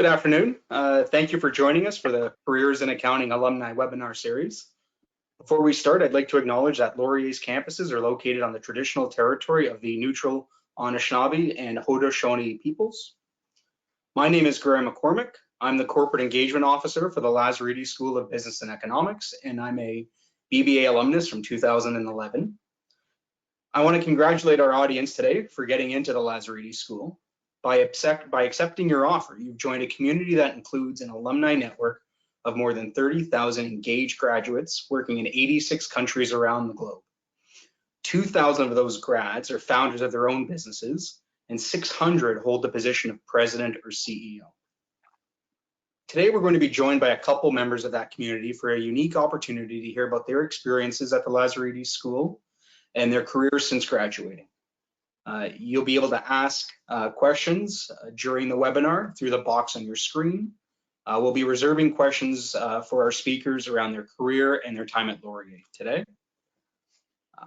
Good afternoon. Thank you for joining us for the Careers in Accounting Alumni Webinar Series. Before we start, I'd like to acknowledge that Laurier's campuses are located on the traditional territory of the neutral Anishinaabe and Haudenosaunee peoples. My name is Graham McCormick. I'm the Corporate Engagement Officer for the Lazaridis School of Business and Economics, and I'm a BBA alumnus from 2011. I want to congratulate our audience today for getting into the Lazaridis School. By accepting your offer, you've joined a community that includes an alumni network of more than 30,000 engaged graduates working in 86 countries around the globe. 2,000 of those grads are founders of their own businesses, and 600 hold the position of president or CEO. Today, we're going to be joined by a couple members of that community for a unique opportunity to hear about their experiences at the Lazaridis School and their careers since graduating. You'll be able to ask questions during the webinar through the box on your screen. We'll be reserving questions for our speakers around their career and their time at Laurier today.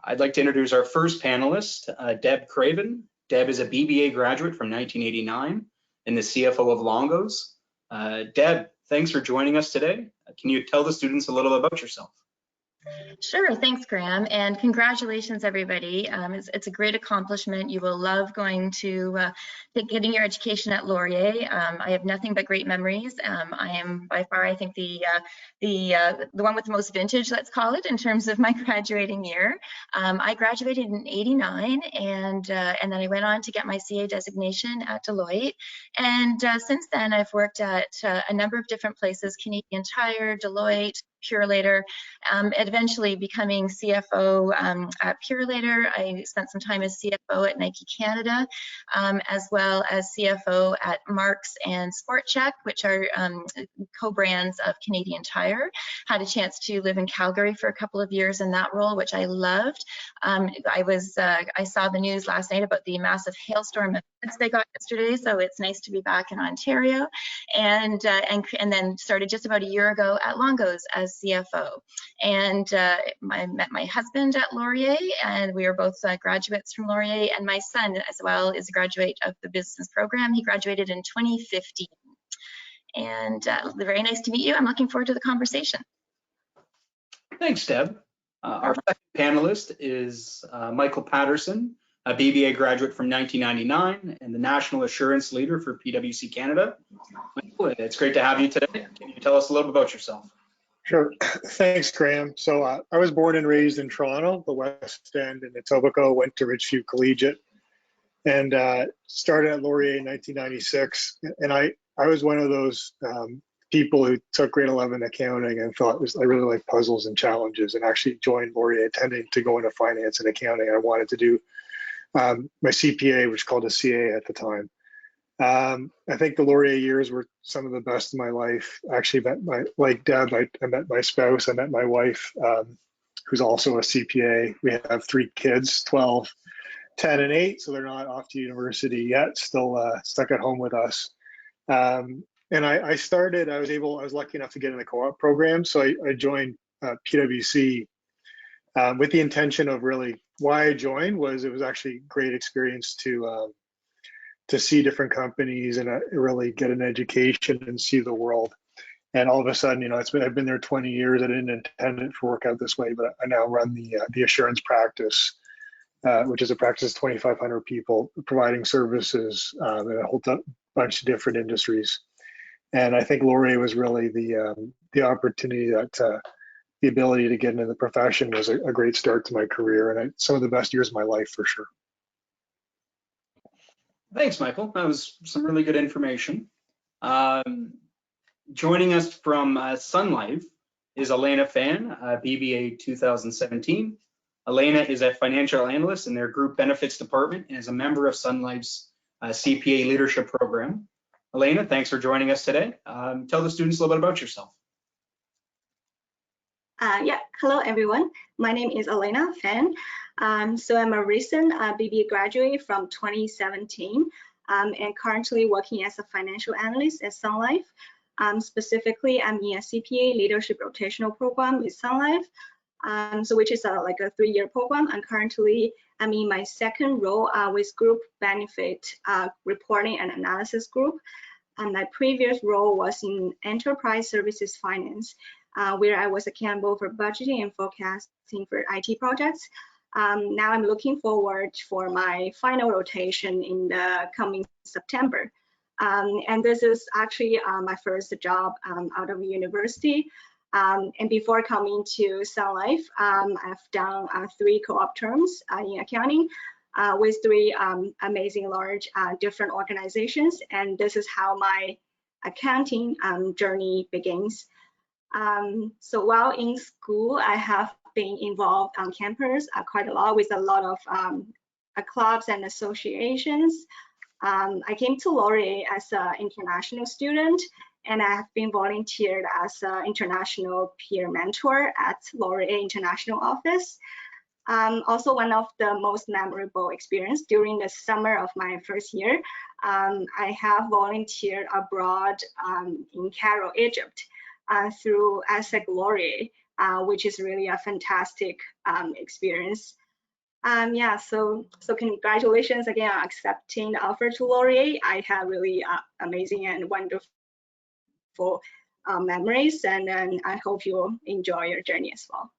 I'd like to introduce our first panelist, Deb Craven. Deb is a BBA graduate from 1989 and the CFO of Longo's. Deb, thanks for joining us today. Can you tell the students a little about yourself? Sure, thanks, Graham, and congratulations, everybody. It's a great accomplishment. You will love going to getting your education at Laurier. I have nothing but great memories. I am by far, I think, the one with the most vintage, let's call it, in terms of my graduating year. I graduated in '89, and then I went on to get my CA designation at Deloitte. And since then, I've worked at a number of different places: Canadian Tire, Deloitte, Purolator, eventually becoming CFO at Purolator. I spent some time as CFO at Nike Canada, as well as CFO at Marks and Sport Chek, which are co-brands of Canadian Tire. Had a chance to live in Calgary for a couple of years in that role, which I loved. I saw the news last night about the massive hailstorm events they got yesterday, so it's nice to be back in Ontario. And then started just about a year ago at Longo's as CFO. And I met my husband at Laurier, and we are both graduates from Laurier, and my son as well is a graduate of the business program. He graduated in 2015. And very nice to meet you. I'm looking forward to the conversation. Thanks, Deb. Our second panelist is Michael Patterson, a BBA graduate from 1999 and the National Assurance Leader for PwC Canada. Michael, it's great to have you today. Can you tell us a little bit about yourself? Sure. Thanks, Graham. So I was born and raised in Toronto, the West End, in Etobicoke, went to Ridgeview Collegiate, and started at Laurier in 1996. And I was one of those people who took grade 11 accounting and thought I really like puzzles and challenges, and actually joined Laurier intending to go into finance and accounting. I wanted to do my CPA, which was called a CA at the time. I think the Laurier years were some of the best in my life. Actually, like Deb, I met my spouse. I met my wife, who's also a CPA. We have 3 kids, 12, 10, and 8. So they're not off to university yet, still stuck at home with us. And I was lucky enough to get in the co-op program. So I joined PwC with the intention of really, why I joined was it was actually a great experience to see different companies and really get an education and see the world. And all of a sudden, I've been there 20 years. I didn't intend it to work out this way, but I now run the assurance practice, which is a practice of 2,500 people providing services in a whole bunch of different industries. And I think Laurier was really the opportunity that the ability to get into the profession was a great start to my career, and some of the best years of my life for sure. Thanks, Michael. That was some really good information. Joining us from Sun Life is Elena Fan, BBA 2017. Elena is a financial analyst in their group benefits department and is a member of Sun Life's CPA leadership program. Elena, thanks for joining us today. Tell the students a little bit about yourself. Hello everyone. My name is Elena Fan. So I'm a recent BBA graduate from 2017 and currently working as a financial analyst at Sun Life. Specifically, I'm in a CPA leadership rotational program with Sun Life, which is like a 3-year program. I'm in my second role with group benefit reporting and analysis group. My previous role was in enterprise services finance, where I was accountable for budgeting and forecasting for IT projects. Now I'm looking forward for my final rotation in the coming September. And this is actually my first job out of university. And before coming to Sun Life, I've done 3 co-op terms in accounting with 3 amazing large different organizations. And this is how my accounting journey begins. So while in school, I have been involved on campus quite a lot with a lot of clubs and associations. I came to Laurier as an international student, and I have been volunteered as an international peer mentor at Laurier International Office. Also, one of the most memorable experience during the summer of my first year, I have volunteered abroad in Cairo, Egypt, through ESSEC Laurier, which is really a fantastic experience. Yeah, so congratulations again on accepting the offer to Laurier. I have really amazing and wonderful memories, and I hope you'll enjoy your journey as well.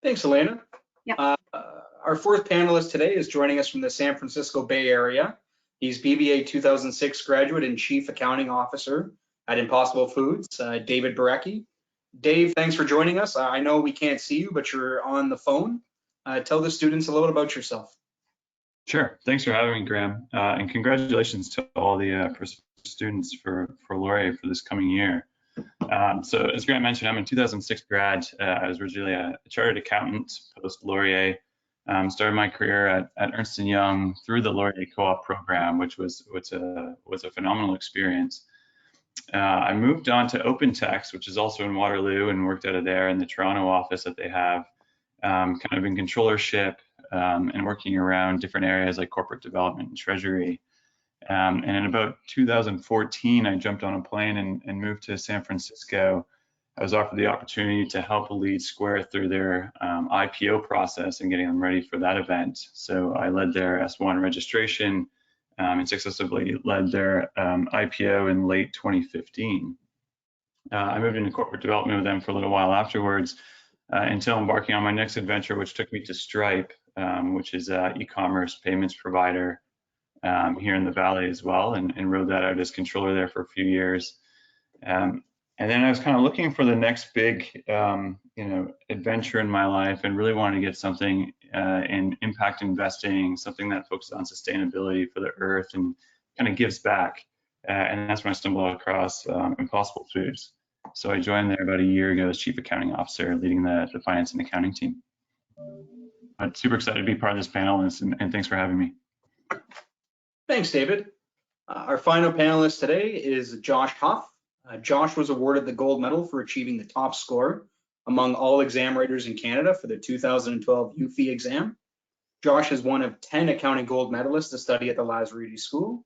Thanks, Elena. Yeah. Our 4th panelist today is joining us from the San Francisco Bay Area. He's BBA 2006 graduate and Chief Accounting Officer at Impossible Foods, David Barecki. Dave, thanks for joining us. I know we can't see you, but you're on the phone. Tell the students a little about yourself. Sure. Thanks for having me, Graham. And congratulations to all the students for Laurier for this coming year. So as Graham mentioned, I'm a 2006 grad. I was originally a chartered accountant post Laurier. Started my career at Ernst & Young through the Laurier Co-op program, which was a phenomenal experience. I moved on to OpenText, which is also in Waterloo, and worked out of there in the Toronto office that they have, kind of in controllership and working around different areas like corporate development and treasury. And in about 2014, I jumped on a plane and moved to San Francisco. I was offered the opportunity to help lead Square through their IPO process and getting them ready for that event. So I led their S1 registration and successfully led their IPO in late 2015. I moved into corporate development with them for a little while afterwards until embarking on my next adventure, which took me to Stripe, which is an e-commerce payments provider here in the Valley as well, and rode that out as controller there for a few years. And then I was kind of looking for the next big, adventure in my life, and really wanted to get something in impact investing, something that focuses on sustainability for the earth and kind of gives back. And that's when I stumbled across Impossible Foods. So I joined there about a year ago as Chief Accounting Officer, leading the finance and accounting team. I'm super excited to be part of this panel, and thanks for having me. Thanks, David. Our final panelist today is Josh Huff. Josh was awarded the gold medal for achieving the top score among all exam writers in Canada for the 2012 UFI exam. Josh is one of 10 accounting gold medalists to study at the Lazaridi School.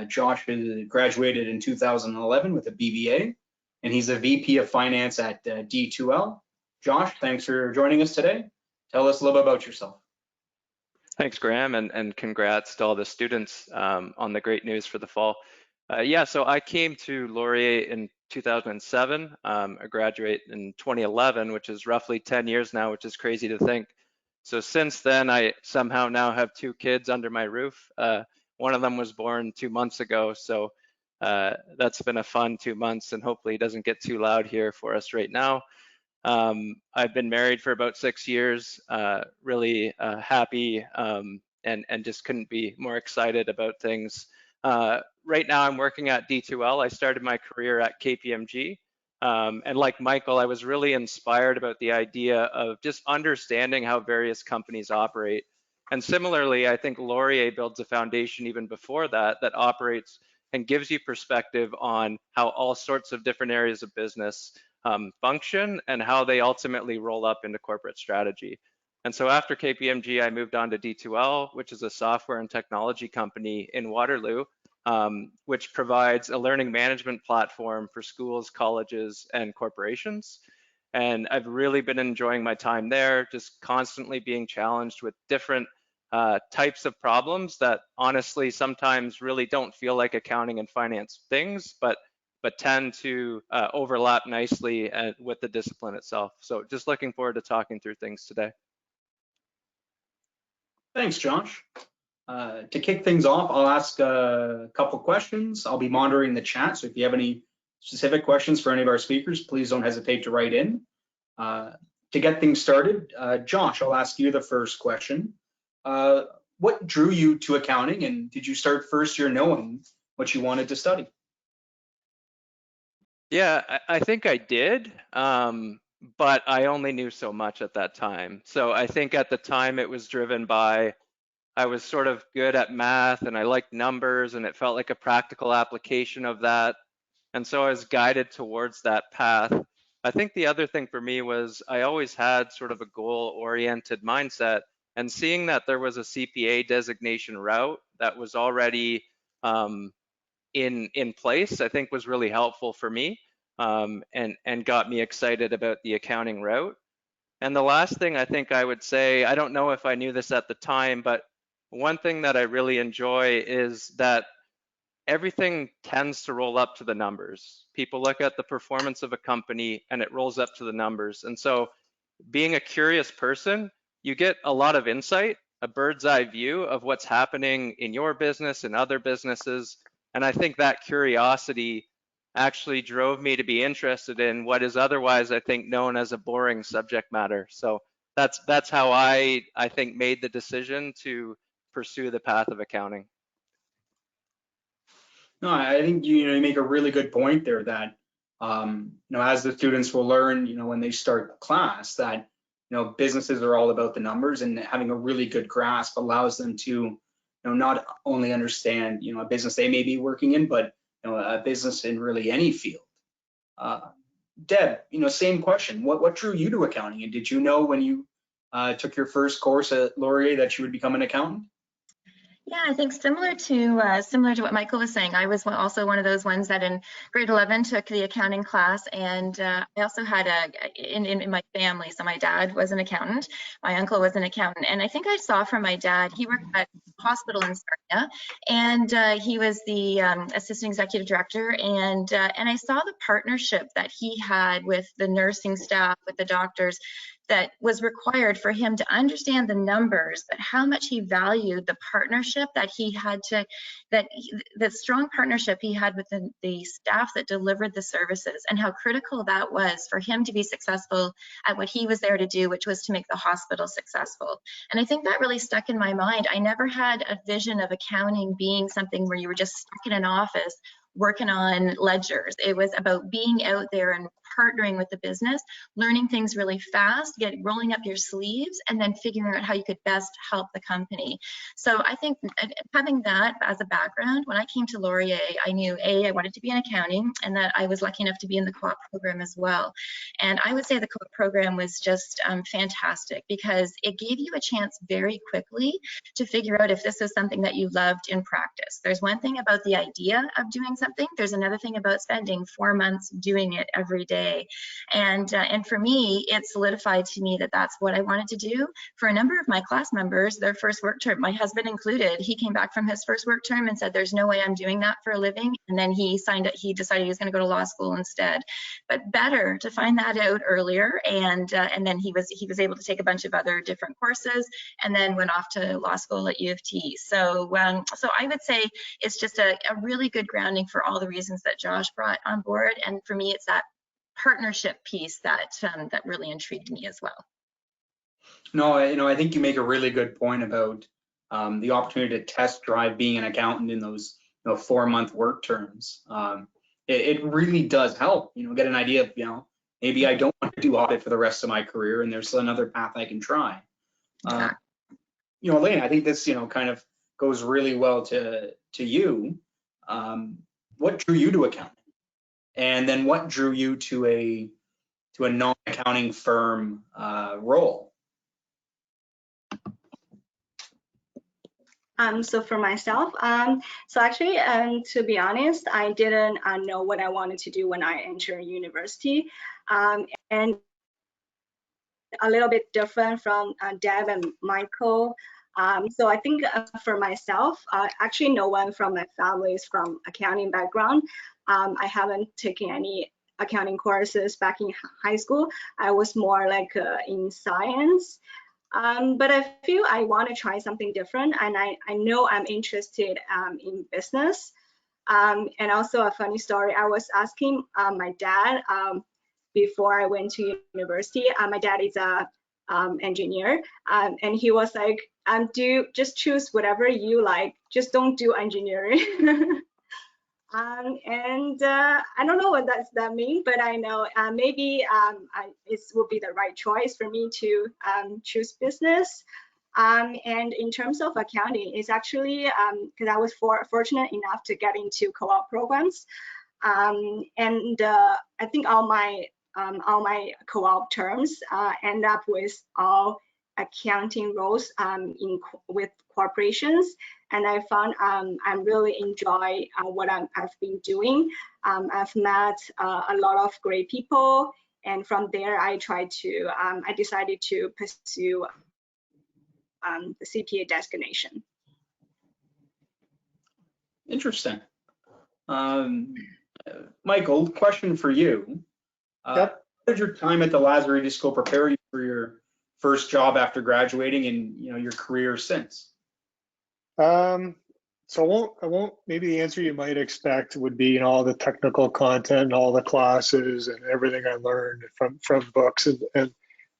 Josh graduated in 2011 with a BBA, and he's a VP of Finance at D2L. Josh, thanks for joining us today. Tell us a little bit about yourself. Thanks, Graham, and congrats to all the students on the great news for the fall. So I came to Laurier in 2007. I graduated in 2011, which is roughly 10 years now, which is crazy to think. So since then, I somehow now have 2 kids under my roof. One of them was born 2 months ago, so that's been a fun 2 months, and hopefully it doesn't get too loud here for us right now. I've been married for about 6 years, really happy, and just couldn't be more excited about things. Right now I'm working at D2L. I started my career at KPMG. And like Michael, I was really inspired about the idea of just understanding how various companies operate. And similarly, I think Laurier builds a foundation even before that operates and gives you perspective on how all sorts of different areas of business function and how they ultimately roll up into corporate strategy. And so after KPMG, I moved on to D2L, which is a software and technology company in Waterloo, which provides a learning management platform for schools, colleges, and corporations. And I've really been enjoying my time there, just constantly being challenged with different types of problems that honestly sometimes really don't feel like accounting and finance things, but tend to overlap nicely with the discipline itself. So just looking forward to talking through things today. Thanks, Josh. To kick things off, I'll ask a couple questions. I'll be monitoring the chat, so if you have any specific questions for any of our speakers, please don't hesitate to write in. To get things started, Josh, I'll ask you the first question. What drew you to accounting, and did you start first year knowing what you wanted to study? Yeah, I think I did, but I only knew so much at that time. So I think at the time it was driven by, I was sort of good at math and I liked numbers and it felt like a practical application of that. And so I was guided towards that path. I think the other thing for me was I always had sort of a goal-oriented mindset, and seeing that there was a CPA designation route that was already in place, I think was really helpful for me, and got me excited about the accounting route. And the last thing I think I would say, I don't know if I knew this at the time, but one thing that I really enjoy is that everything tends to roll up to the numbers. People look at the performance of a company and it rolls up to the numbers. And so being a curious person, you get a lot of insight, a bird's eye view of what's happening in your business and other businesses. And I think that curiosity actually drove me to be interested in what is otherwise, I think, known as a boring subject matter. So that's how I think made the decision to pursue the path of accounting. No, I think you make a really good point there that as the students will learn, when they start class, that businesses are all about the numbers, and having a really good grasp allows them to not only understand a business they may be working in, but a business in really any field. Deb, same question. What drew you to accounting, and did you know when you took your first course at Laurier that you would become an accountant? Yeah, I think similar to what Michael was saying, I was also one of those ones that in grade 11 took the accounting class, and I also had in my family. So my dad was an accountant, my uncle was an accountant, and I think I saw from my dad, he worked at a hospital in Sarnia, and he was the assistant executive director, and I saw the partnership that he had with the nursing staff, with the doctors, that was required for him to understand the numbers, but how much he valued the partnership that he had the strong partnership he had with the staff that delivered the services, and how critical that was for him to be successful at what he was there to do, which was to make the hospital successful. And I think that really stuck in my mind. I never had a vision of accounting being something where you were just stuck in an office working on ledgers. It was about being out there and partnering with the business, learning things really fast, rolling up your sleeves, and then figuring out how you could best help the company. So I think having that as a background, when I came to Laurier, I knew I wanted to be in accounting, and that I was lucky enough to be in the co-op program as well. And I would say the co-op program was just fantastic, because it gave you a chance very quickly to figure out if this is something that you loved in practice. There's one thing about the idea of doing something. There's another thing about spending 4 months doing it every day. And for me, it solidified to me that that's what I wanted to do. For a number of my class members, their first work term, my husband included, he came back from his first work term and said, there's no way I'm doing that for a living. And then he decided he was going to go to law school instead. But better to find that out earlier. And then he was able to take a bunch of other different courses, and then went off to law school at U of T. So I would say it's just a really good grounding for all the reasons that Josh brought on board. And for me, it's that partnership piece that really intrigued me as well. No, I think you make a really good point about the opportunity to test drive being an accountant in those 4-month work terms. It really does help, get an idea of, maybe I don't want to do audit for the rest of my career, and there's another path I can try. Elena, I think this, kind of goes really well to you. What drew you to accounting? And then what drew you to a non-accounting firm role? So for myself, so actually, to be honest, I didn't know what I wanted to do when I entered university, and a little bit different from Deb and Michael. So I think for myself, actually no one from my family is from accounting background. I haven't taken any accounting courses back in high school. I was more like in science. But I feel I want to try something different, and I know I'm interested in business. And also a funny story, I was asking my dad before I went to university. My dad is a engineer, and he was like, just choose whatever you like, just don't do engineering. I don't know what that means, but I know maybe it would be the right choice for me to choose business. And in terms of accounting, it's actually because I was fortunate enough to get into co-op programs, and I think all my co-op terms end up with all accounting roles with corporations, and I found I really enjoy what I've been doing. I've met a lot of great people, and from there I decided to pursue the CPA designation. Interesting. Michael, question for you. Yep. How did your time at the Lazaridis School prepare you for your first job after graduating and your career since? So I won't, maybe the answer you might expect would be all the technical content and all the classes and everything I learned from books, and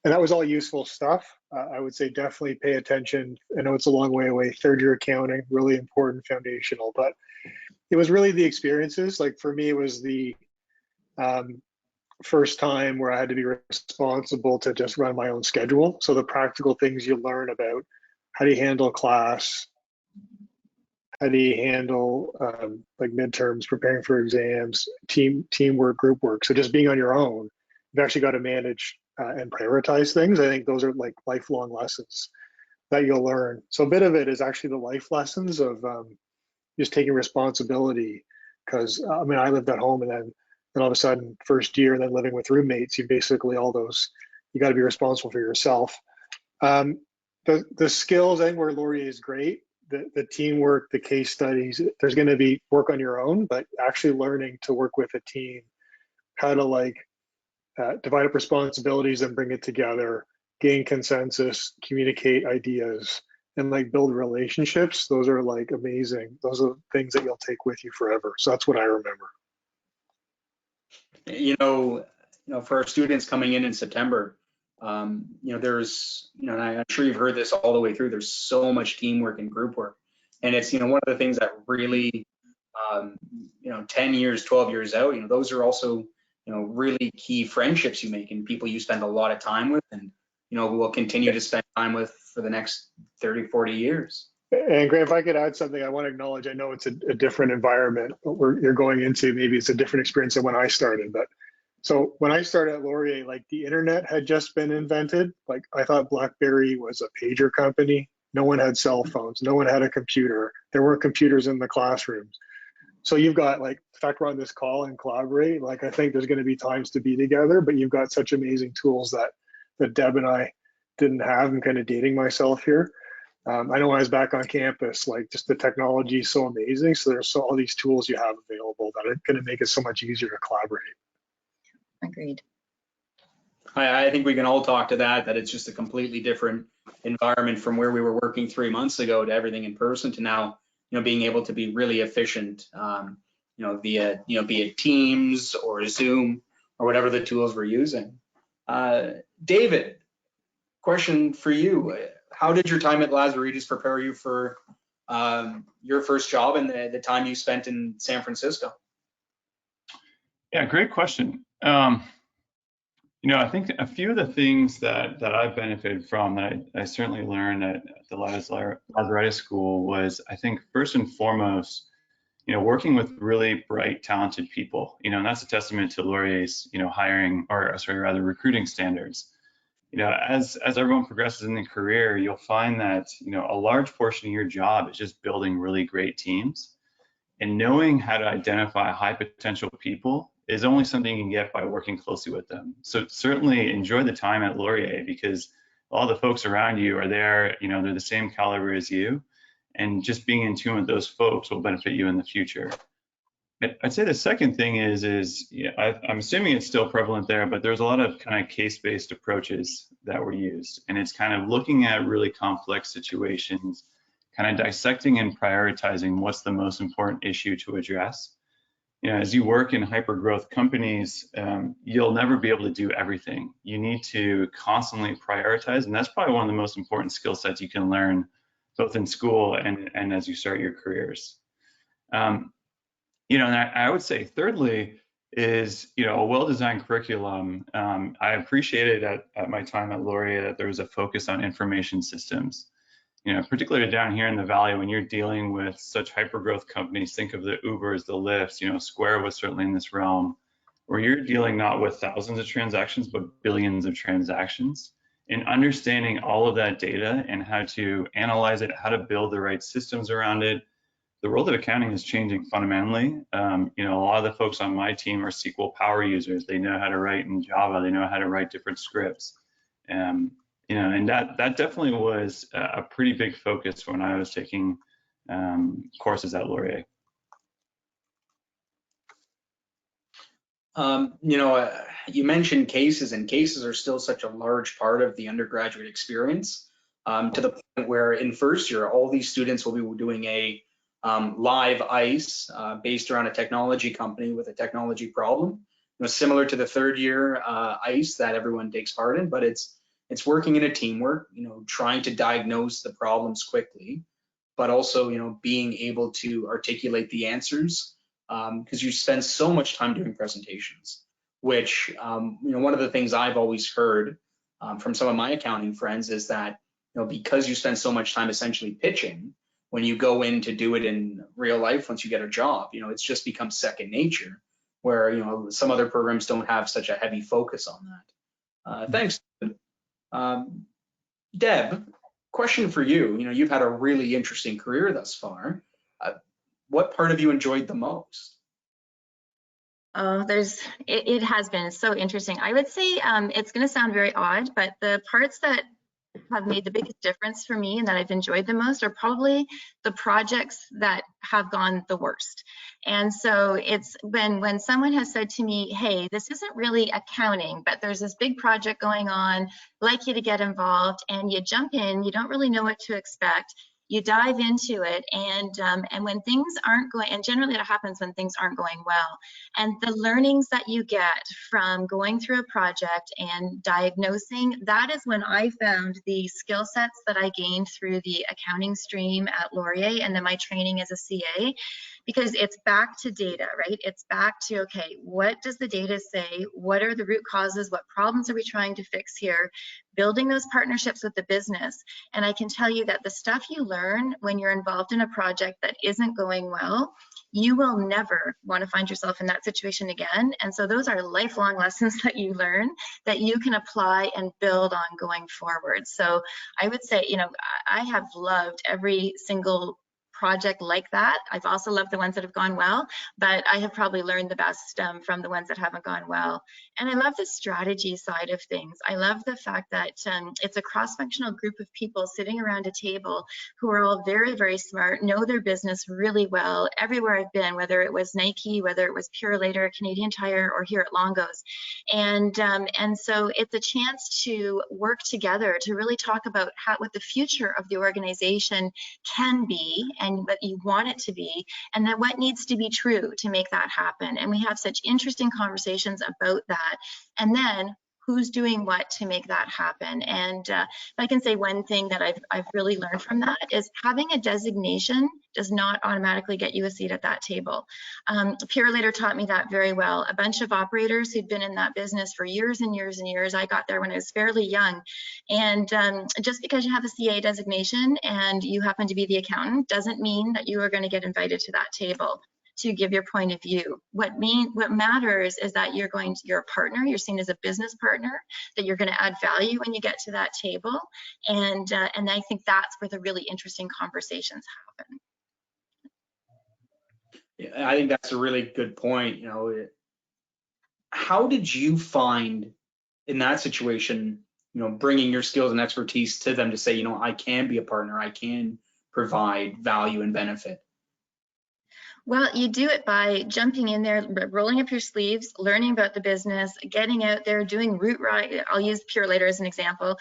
that was all useful stuff. I would say definitely pay attention. I know it's a long way away. Third year accounting, really important, foundational, but it was really the experiences. Like for me, it was the first time where I had to be responsible to just run my own schedule. So the practical things you learn about how do you handle class, how do you handle like midterms, preparing for exams, teamwork, group work. So just being on your own, you've actually got to manage and prioritize things. I think those are like lifelong lessons that you'll learn. So a bit of it is actually the life lessons of just taking responsibility. Because I mean, I lived at home, and then all of a sudden, first year, and then living with roommates, you basically all those, you got to be responsible for yourself. The skills, I think where Laurier is great, the teamwork, the case studies, there's going to be work on your own, but actually learning to work with a team, how to like divide up responsibilities and bring it together, gain consensus, communicate ideas, and like build relationships. Those are like amazing. Those are things that you'll take with you forever. So that's what I remember. For our students coming in September, there's, and I'm sure you've heard this all the way through, there's so much teamwork and group work. And it's, one of the things that really, 10 years, 12 years out, those are also, really key friendships you make and people you spend a lot of time with and, will continue to spend time with for the next 30, 40 years. And Grant, if I could add something, I want to acknowledge, I know it's a different environment where you're going into, maybe it's a different experience than when I started, but so when I started at Laurier, like the internet had just been invented. Like I thought BlackBerry was a pager company. No one had cell phones. No one had a computer. There weren't computers in the classrooms. So you've got like, the fact we're on this call and collaborate, like I think there's going to be times to be together, but you've got such amazing tools that Deb and I didn't have. I'm kind of dating myself here. I know when I was back on campus, like just the technology is so amazing. So there's all these tools you have available that are going to make it so much easier to collaborate. Agreed. I think we can all talk to that it's just a completely different environment from where we were working 3 months ago to everything in person to now, being able to be really efficient, via, be it Teams or Zoom or whatever the tools we're using. David, question for you. How did your time at Lazaridis prepare you for your first job and the time you spent in San Francisco? Yeah, great question. I think a few of the things that I've benefited from that I certainly learned at the Lazaridis School was, I think, first and foremost, working with really bright, talented people, and that's a testament to Laurier's, hiring, or sorry, rather recruiting standards. As everyone progresses in their career, you'll find that, a large portion of your job is just building really great teams, and knowing how to identify high potential people is only something you can get by working closely with them. So certainly enjoy the time at Laurier, because all the folks around you are there, you know, they're the same caliber as you, and just being in tune with those folks will benefit you in the future. I'd say the second thing is yeah, I'm assuming it's still prevalent there, but there's a lot of kind of case-based approaches that were used, and it's kind of looking at really complex situations, kind of dissecting and prioritizing what's the most important issue to address. You know, as you work in hyper-growth companies, you'll never be able to do everything. You need to constantly prioritize, and that's probably one of the most important skill sets you can learn, both in school and as you start your careers. You know, and I would say thirdly is, you know, a well-designed curriculum. I appreciated at my time at Laurier that there was a focus on information systems. You know, particularly down here in the Valley, when you're dealing with such hyper-growth companies, think of the Ubers, the Lyfts, you know, Square was certainly in this realm, where you're dealing not with thousands of transactions, but billions of transactions. And understanding all of that data and how to analyze it, how to build the right systems around it. The world of accounting is changing fundamentally. You know, a lot of the folks on my team are SQL power users. They know how to write in Java. They know how to write different scripts. You know, and that definitely was a pretty big focus when I was taking courses at Laurier. You know, you mentioned cases, and cases are still such a large part of the undergraduate experience, to the point where in first year, all these students will be doing a live ICE based around a technology company with a technology problem. You know, similar to the third year ICE that everyone takes part in, but it's working in a teamwork, you know, trying to diagnose the problems quickly, but also, you know, being able to articulate the answers, because you spend so much time doing presentations, which, you know, one of the things I've always heard from some of my accounting friends is that, you know, because you spend so much time essentially pitching, when you go in to do it in real life, once you get a job, you know, it's just become second nature, where, you know, some other programs don't have such a heavy focus on that. Thanks. Deb, question for you. You know, you've had a really interesting career thus far. What part have you enjoyed the most? Oh, it has been so interesting. I would say it's going to sound very odd, but the parts that have made the biggest difference for me and that I've enjoyed the most are probably the projects that have gone the worst. And so it's when someone has said to me, hey, this isn't really accounting, but there's this big project going on, like you to get involved, and you jump in, you don't really know what to expect. You dive into it, and when things aren't going, and generally it happens when things aren't going well, and the learnings that you get from going through a project and diagnosing, that is when I found the skill sets that I gained through the accounting stream at Laurier and then my training as a CA, because it's back to data, right? It's back to, okay, what does the data say? What are the root causes? What problems are we trying to fix here? Building those partnerships with the business. And I can tell you that the stuff you learn when you're involved in a project that isn't going well, you will never want to find yourself in that situation again. And so those are lifelong lessons that you learn that you can apply and build on going forward. So I would say, you know, I have loved every single project like that. I've also loved the ones that have gone well, but I have probably learned the best from the ones that haven't gone well. And I love the strategy side of things. I love the fact that it's a cross-functional group of people sitting around a table who are all very, very smart, know their business really well. Everywhere I've been, whether it was Nike, whether it was Purolator, Canadian Tire, or here at Longo's. And so it's a chance to work together to really talk about what the future of the organization can be and what you want it to be, and then what needs to be true to make that happen. And we have such interesting conversations about that. And then who's doing what to make that happen. And if I can say one thing that I've really learned from that is having a designation does not automatically get you a seat at that table. Purolator taught me that very well. A bunch of operators who'd been in that business for years and years and years. I got there when I was fairly young. And just because you have a CA designation and you happen to be the accountant doesn't mean that you are going to get invited to that table to give your point of view. What matters is that you're a partner, you're seen as a business partner, that you're going to add value when you get to that table. And I think that's where the really interesting conversations happen. Yeah, I think that's a really good point. You know, how did you find in that situation, bringing your skills and expertise to them to say, I can be a partner, I can provide value and benefit? Well, you do it by jumping in there, rolling up your sleeves, learning about the business, getting out there, doing route ride. I'll use Purolator as an example.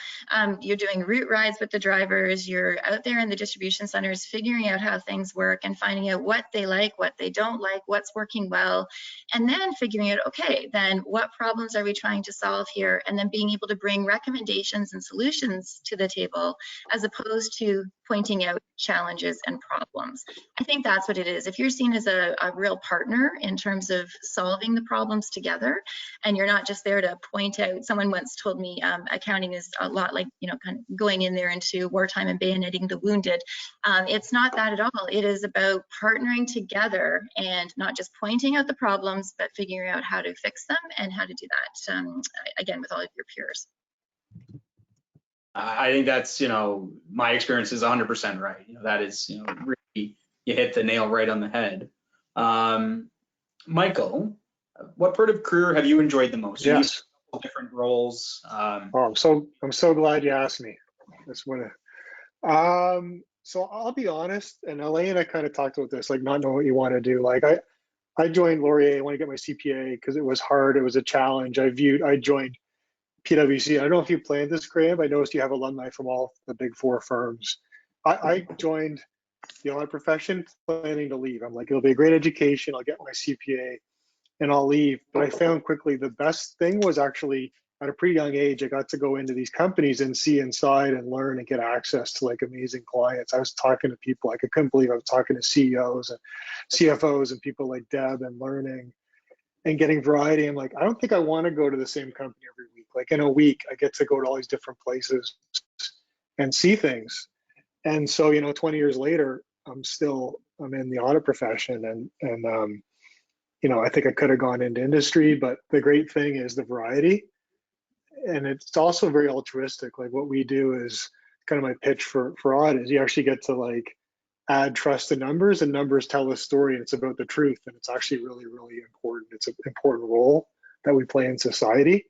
You're doing route rides with the drivers. You're out there in the distribution centers, figuring out how things work and finding out what they like, what they don't like, what's working well, and then figuring out, okay, then what problems are we trying to solve here? And then being able to bring recommendations and solutions to the table, as opposed to pointing out challenges and problems. I think that's what it is. If you're seen as a real partner in terms of solving the problems together, and you're not just there to point out, someone once told me accounting is a lot like, kind of going in there into wartime and bayoneting the wounded. It's not that at all. It is about partnering together and not just pointing out the problems, but figuring out how to fix them and how to do that, again, with all of your peers. I think that's, my experience is 100% right. That is, really, you hit the nail right on the head. Michael, what part of career have you enjoyed the most? Yes. Different roles. I'm so glad you asked me. That's what. So I'll be honest, and Elaine and I kind of talked about this, like not knowing what you want to do. Like I joined Laurier. I want to get my CPA because it was hard. It was a challenge. I joined PwC. I don't know if you planned this, Graham. I noticed you have alumni from all the big 4 firms. I joined the audit profession planning to leave. I'm like, it'll be a great education. I'll get my CPA and I'll leave. But I found quickly the best thing was actually at a pretty young age, I got to go into these companies and see inside and learn and get access to like amazing clients. I was talking to people, like I couldn't believe I was talking to CEOs and CFOs and people like Deb and learning and getting variety. I'm like, I don't think I want to go to the same company every week. Like in a week, I get to go to all these different places and see things. And so, 20 years later, I'm in the audit profession and I think I could have gone into industry, but the great thing is the variety. And it's also very altruistic. Like what we do is kind of my pitch for audit is you actually get to like add trust to numbers, and numbers tell a story, and it's about the truth. And it's actually really, really important. It's an important role that we play in society.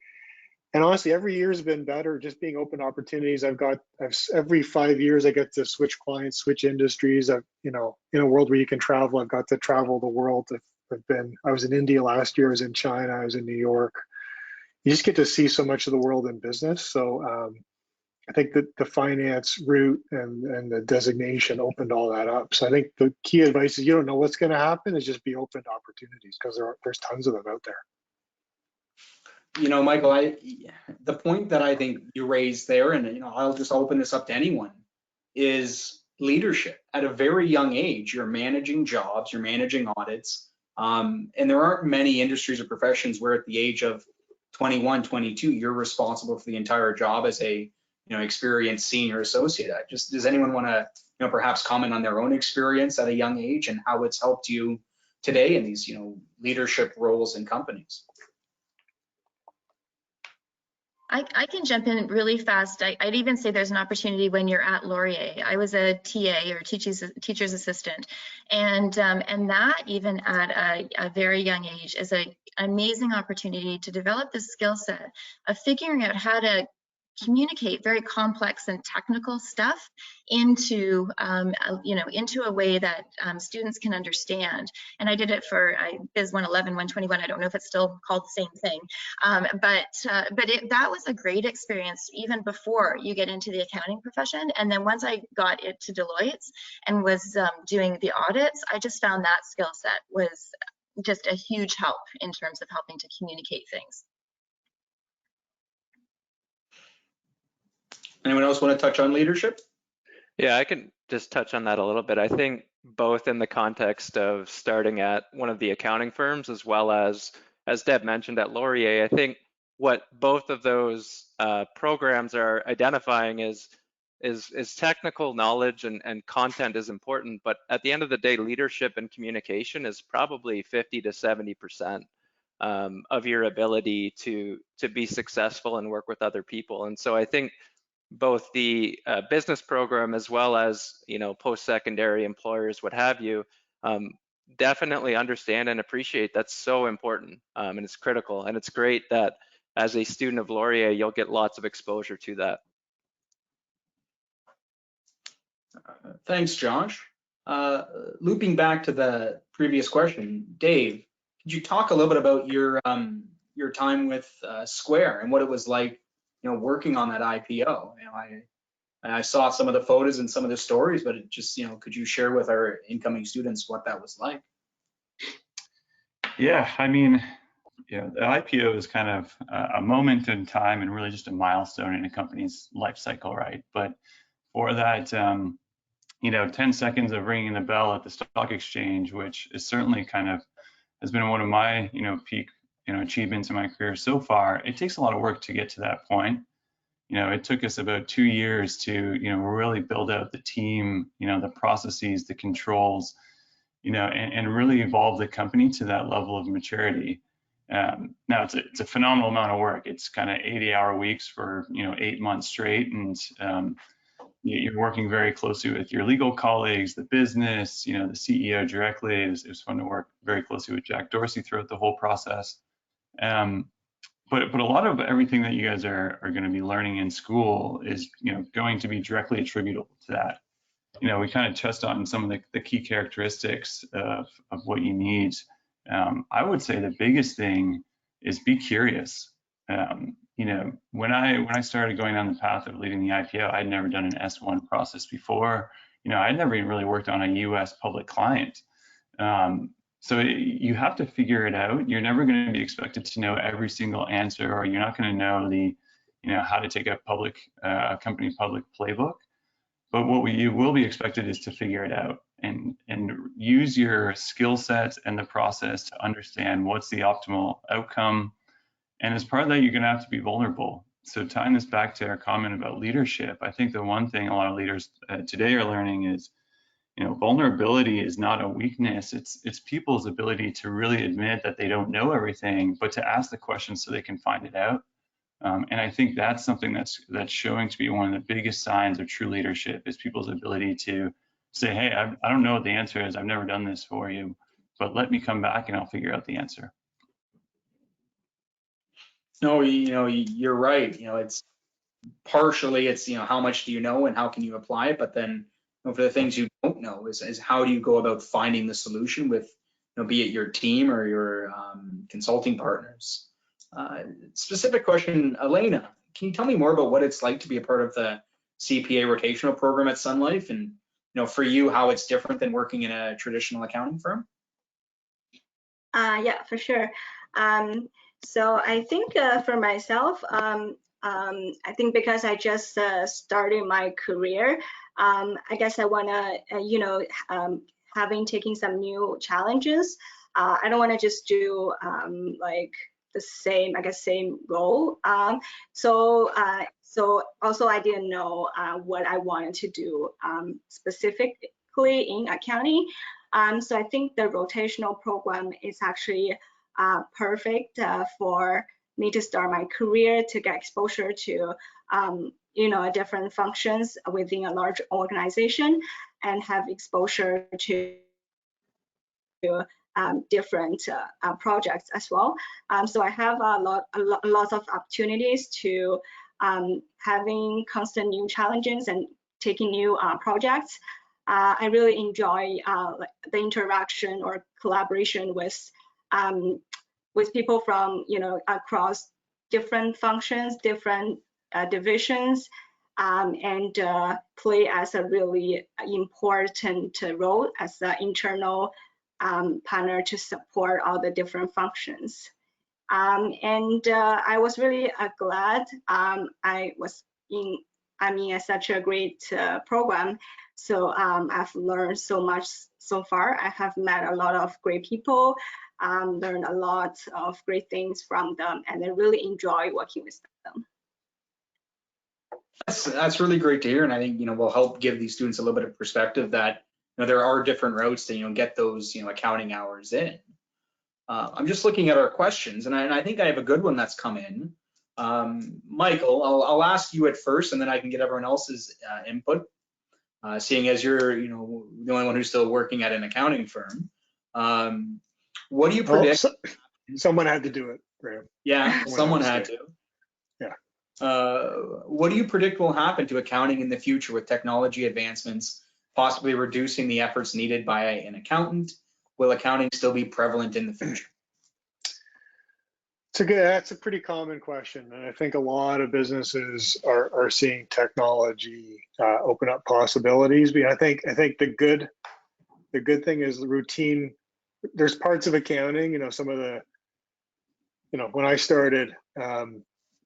And honestly, every year has been better, just being open to opportunities. Every 5 years, I get to switch clients, switch industries. In a world where you can travel, I've got to travel the world. I was in India last year, I was in China, I was in New York. You just get to see so much of the world in business. So I think that the finance route and the designation opened all that up. So I think the key advice is you don't know what's going to happen, is just be open to opportunities because there's tons of them out there. Michael, the point that I think you raised there, and I'll just open this up to anyone, is leadership. At a very young age, you're managing jobs, you're managing audits, and there aren't many industries or professions where at the age of 21, 22, you're responsible for the entire job as a experienced senior associate. Does anyone want to perhaps comment on their own experience at a young age and how it's helped you today in these leadership roles in companies? I can jump in really fast. I'd even say there's an opportunity when you're at Laurier. I was a TA or teacher's assistant, and that even at a very young age is an amazing opportunity to develop the skill set of figuring out how to communicate very complex and technical stuff into into a way that students can understand. And I did it for Biz 111, 121. I don't know if it's still called the same thing, but that was a great experience even before you get into the accounting profession. And then once I got it to Deloitte and was doing the audits, I just found that skill set was just a huge help in terms of helping to communicate things. Anyone else want to touch on leadership? Yeah, I can just touch on that a little bit. I think both in the context of starting at one of the accounting firms, as well as Deb mentioned at Laurier, I think what both of those programs are identifying is technical knowledge and content is important, but at the end of the day, leadership and communication is probably 50 to 70% of your ability to be successful and work with other people. And so I think both the business program as well as post-secondary employers, what have you, definitely understand and appreciate that's so important, and it's critical. And it's great that as a student of Laurier, you'll get lots of exposure to that. Thanks, Josh. Looping back to the previous question, Dave, could you talk a little bit about your time with Square and what it was like, working on that IPO? I saw some of the photos and some of the stories, but it just, could you share with our incoming students what that was like? Yeah, I mean, the IPO is kind of a moment in time and really just a milestone in a company's life cycle, right? But for that, 10 seconds of ringing the bell at the stock exchange, which is certainly kind of has been one of my, peak, achievements in my career so far. It takes a lot of work to get to that point. It took us about 2 years to, really build out the team, the processes, the controls, and really evolve the company to that level of maturity. Now it's a phenomenal amount of work. It's kind of 80-hour weeks for 8 months straight, and you're working very closely with your legal colleagues, the business, the CEO directly. It was fun to work very closely with Jack Dorsey throughout the whole process. But a lot of everything that you guys are going to be learning in school is going to be directly attributable to that. We kind of touched on some of the key characteristics of what you need. I would say the biggest thing is be curious. When I started going down the path of leading the IPO, I'd never done an S1 process before. I'd never even really worked on a US public client. So you have to figure it out. You're never going to be expected to know every single answer, or you're not going to know how to take a company public playbook. But what you will be expected is to figure it out and use your skill sets and the process to understand what's the optimal outcome. And as part of that, you're going to have to be vulnerable. So tying this back to our comment about leadership, I think the one thing a lot of leaders today are learning is, vulnerability is not a weakness. It's people's ability to really admit that they don't know everything, but to ask the questions so they can find it out. And I think that's something that's showing to be one of the biggest signs of true leadership, is people's ability to say, hey, I don't know what the answer is. I've never done this for you, but let me come back and I'll figure out the answer. No, you're right. It's partially, how much do you know and how can you apply it? But then for the things you don't know is how do you go about finding the solution with, be it your team or your consulting partners. Specific question, Elena, can you tell me more about what it's like to be a part of the CPA rotational program at Sun Life, and for you, how it's different than working in a traditional accounting firm? Yeah, for sure. So I think for myself, I think because I just started my career, I guess I want to, having taken some new challenges, I don't want to just do like the same role. So also I didn't know what I wanted to do specifically in accounting. So I think the rotational program is actually perfect for me to start my career, to get exposure to different functions within a large organization, and have exposure to different projects as well. So I have a lot of opportunities to having constant new challenges and taking new projects. I really enjoy the interaction or collaboration with people from across different functions, different divisions, and play as a really important role as an internal partner to support all the different functions. And I was really glad I was in such a great program. So I've learned so much so far. I have met a lot of great people, learned a lot of great things from them, and I really enjoy working with them. That's really great to hear, and I think will help give these students a little bit of perspective that there are different routes to get those accounting hours in. I'm just looking at our questions, and I think I have a good one that's come in. Michael, I'll ask you at first, and then I can get everyone else's input. Seeing as you're the only one who's still working at an accounting firm, what do you predict? Someone had to do it. Graham. Yeah, someone had stay. to. Yeah. What do you predict will happen to accounting in the future with technology advancements, possibly reducing the efforts needed by an accountant? Will accounting still be prevalent in the future? That's a pretty common question, and I think a lot of businesses are seeing technology open up possibilities. But I think the good thing is the routine. There's parts of accounting, some of the, when I started,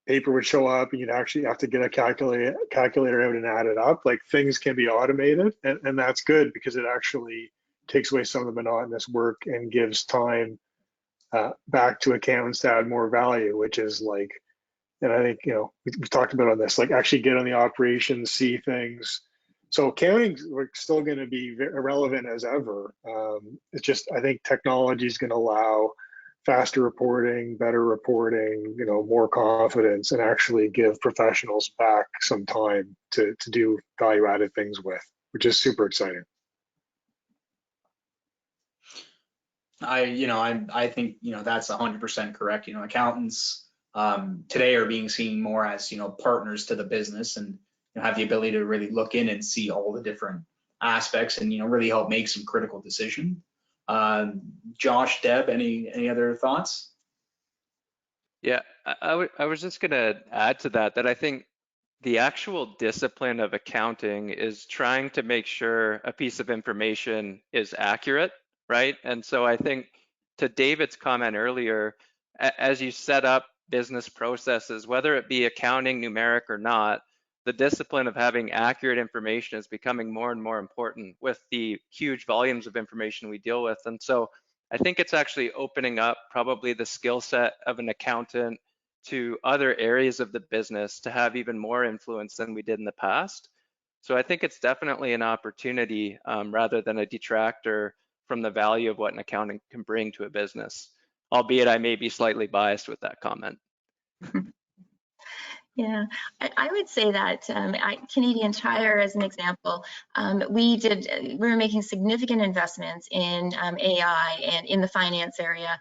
paper would show up and you'd actually have to get a calculator out and add it up. Like, things can be automated, and that's good because it actually takes away some of the monotonous work and gives time back to accountants to add more value, which is like, and I think, we've talked about on this, like, actually get on the operations, see things. So accounting's still going to be relevant as ever. It's just, I think technology is going to allow faster reporting, better reporting, more confidence, and actually give professionals back some time to do value added things with, which is super exciting. I think, that's 100% correct. Accountants today are being seen more as, partners to the business, and have the ability to really look in and see all the different aspects and, really help make some critical decisions. Josh, Deb, any other thoughts? Yeah, I was just gonna add to that I think the actual discipline of accounting is trying to make sure a piece of information is accurate, right? And so I think, to David's comment earlier, as you set up business processes, whether it be accounting, numeric or not, the discipline of having accurate information is becoming more and more important with the huge volumes of information we deal with. And so I think it's actually opening up probably the skill set of an accountant to other areas of the business to have even more influence than we did in the past. So I think it's definitely an opportunity rather than a detractor from the value of what an accountant can bring to a business, albeit I may be slightly biased with that comment. Yeah, I would say that Canadian Tire, as an example, we were making significant investments in AI and in the finance area,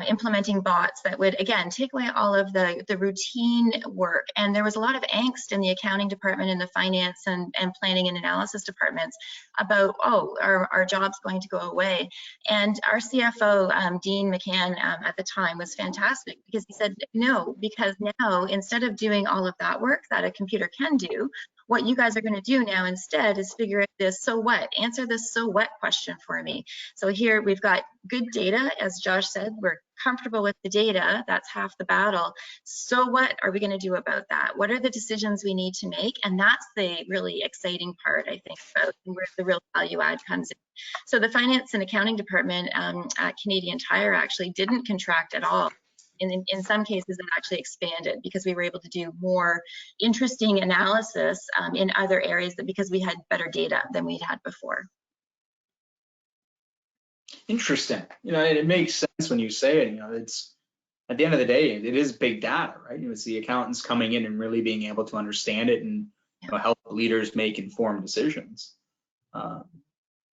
implementing bots that would, again, take away all of the routine work. And there was a lot of angst in the accounting department and the finance and planning and analysis departments about, our job's going to go away. And our CFO, Dean McCann, at the time was fantastic, because he said, no, because now, instead of doing all of that work that a computer can do, what you guys are going to do now instead is figure out this so what, answer this so what question for me. So here we've got good data, as Josh said, we're comfortable with the data, that's half the battle. So what are we going to do about that? What are the decisions we need to make? And that's the really exciting part, I think, about where the real value add comes in. So the finance and accounting department at Canadian Tire actually didn't contract at all. In some cases, it actually expanded because we were able to do more interesting analysis in other areas because we had better data than we'd had before. Interesting. It makes sense when you say it. It's, at the end of the day, it is big data, right? It's the accountants coming in and really being able to understand it and help leaders make informed decisions. A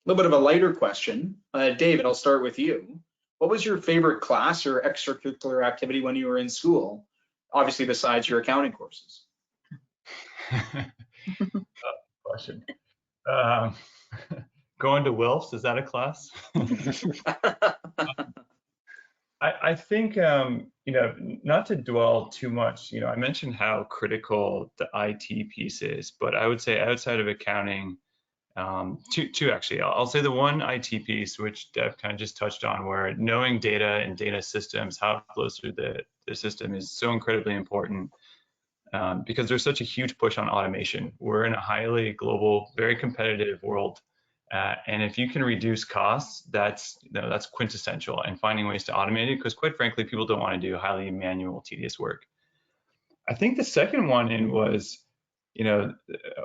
little bit of a lighter question. David, I'll start with you. What was your favorite class or extracurricular activity when you were in school? Obviously, besides your accounting courses. Question. Going to Wilfs, is that a class? I think, not to dwell too much, I mentioned how critical the IT piece is, but I would say outside of accounting, two actually. I'll say the one IT piece, which Deb kind of just touched on, where knowing data and data systems, how it flows through the system is so incredibly important because there's such a huge push on automation. We're in a highly global, very competitive world. And if you can reduce costs, that's quintessential, and finding ways to automate it, because quite frankly, people don't want to do highly manual, tedious work. I think the second one was,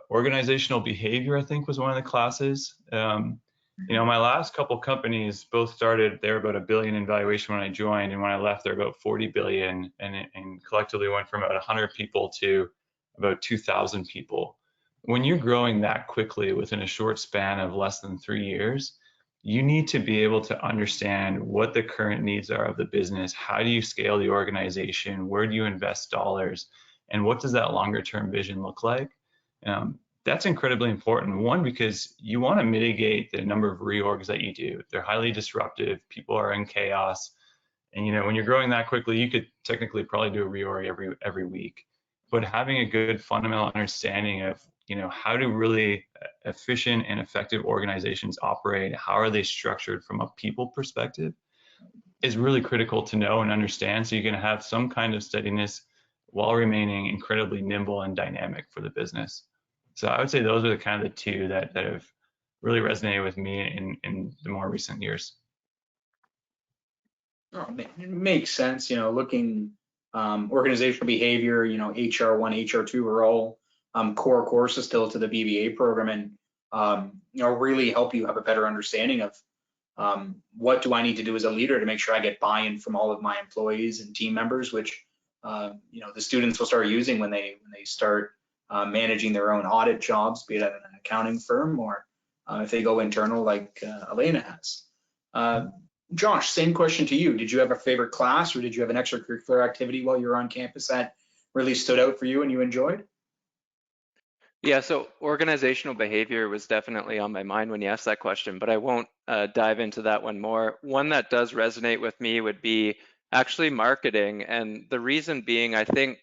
organizational behavior, I think, was one of the classes. My last couple companies both started, they were about $1 billion in valuation when I joined, and when I left, they're about 40 billion, and collectively went from about 100 people to about 2,000 people. When you're growing that quickly within a short span of less than 3 years, you need to be able to understand what the current needs are of the business. How do you scale the organization? Where do you invest dollars? And what does that longer term vision look like? That's incredibly important. One, because you want to mitigate the number of reorgs that you do. They're highly disruptive. People are in chaos. And when you're growing that quickly, you could technically probably do a reorg every week. But having a good fundamental understanding of how do really efficient and effective organizations operate, how are they structured from a people perspective, is really critical to know and understand, so you can have some kind of steadiness while remaining incredibly nimble and dynamic for the business. So I would say those are the kind of the two that have really resonated with me in the more recent years. Oh, it makes sense, looking organizational behavior, HR1, HR2 are all core courses still to the BBA program, and really help you have a better understanding of what do I need to do as a leader to make sure I get buy-in from all of my employees and team members, which the students will start using when they start managing their own audit jobs, be it at an accounting firm or if they go internal like Elena has. Josh, same question to you. Did you have a favorite class, or did you have an extracurricular activity while you were on campus that really stood out for you and you enjoyed? Yeah, so organizational behavior was definitely on my mind when you asked that question, but I won't dive into that one more. One that does resonate with me would be actually marketing. And the reason being, I think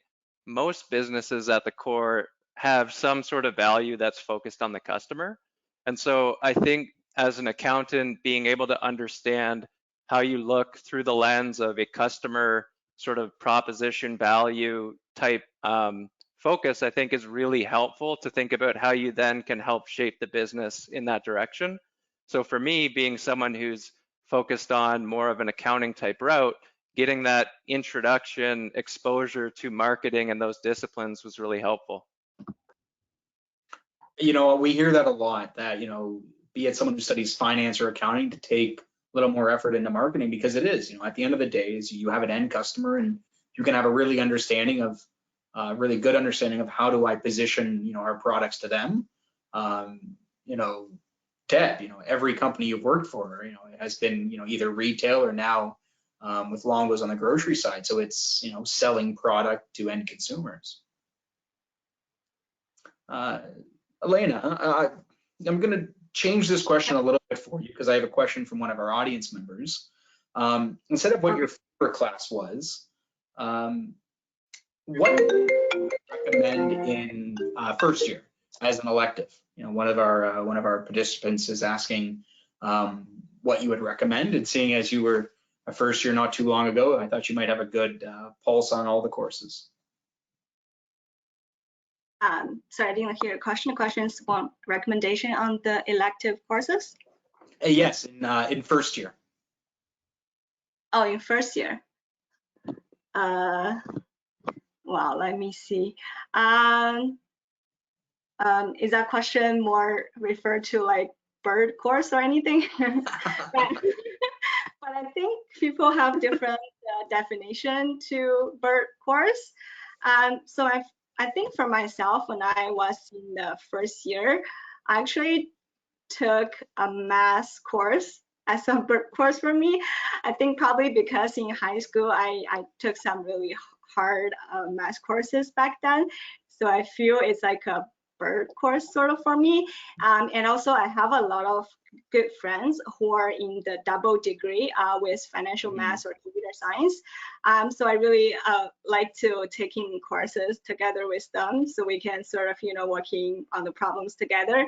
most businesses at the core have some sort of value that's focused on the customer. And so I think as an accountant, being able to understand how you look through the lens of a customer sort of proposition value type focus, I think, is really helpful to think about how you then can help shape the business in that direction. So for me, being someone who's focused on more of an accounting type route, getting that introduction exposure to marketing and those disciplines was really helpful. We hear that a lot, that, be it someone who studies finance or accounting, to take a little more effort into marketing, because it is, at the end of the day, is you have an end customer, and you can have a really good understanding of how do I position, our products to them. Deb, every company you've worked for, has been, either retail or now with Longo's on the grocery side. So it's, selling product to end consumers. Elena, I'm going to change this question a little bit for you, because I have a question from one of our audience members. Instead of what your favorite class was, what do you recommend in first year as an elective? One of our participants is asking what you would recommend, and seeing as you were a first year not too long ago, I thought you might have a good pulse on all the courses. Sorry, I didn't hear your question. The question is one recommendation on the elective courses? Yes, in first year. Oh, in first year. Well, let me see. Is that question more referred to like bird course or anything? But I think people have different definition to bird course. So I think for myself, when I was in the first year, I actually took a math course as a bird course for me. I think probably because in high school, I took some really hard math courses back then. So I feel it's like a bird course sort of for me. And also I have a lot of good friends who are in the double degree with financial math or computer science. So I really like to taking courses together with them, so we can sort of, working on the problems together.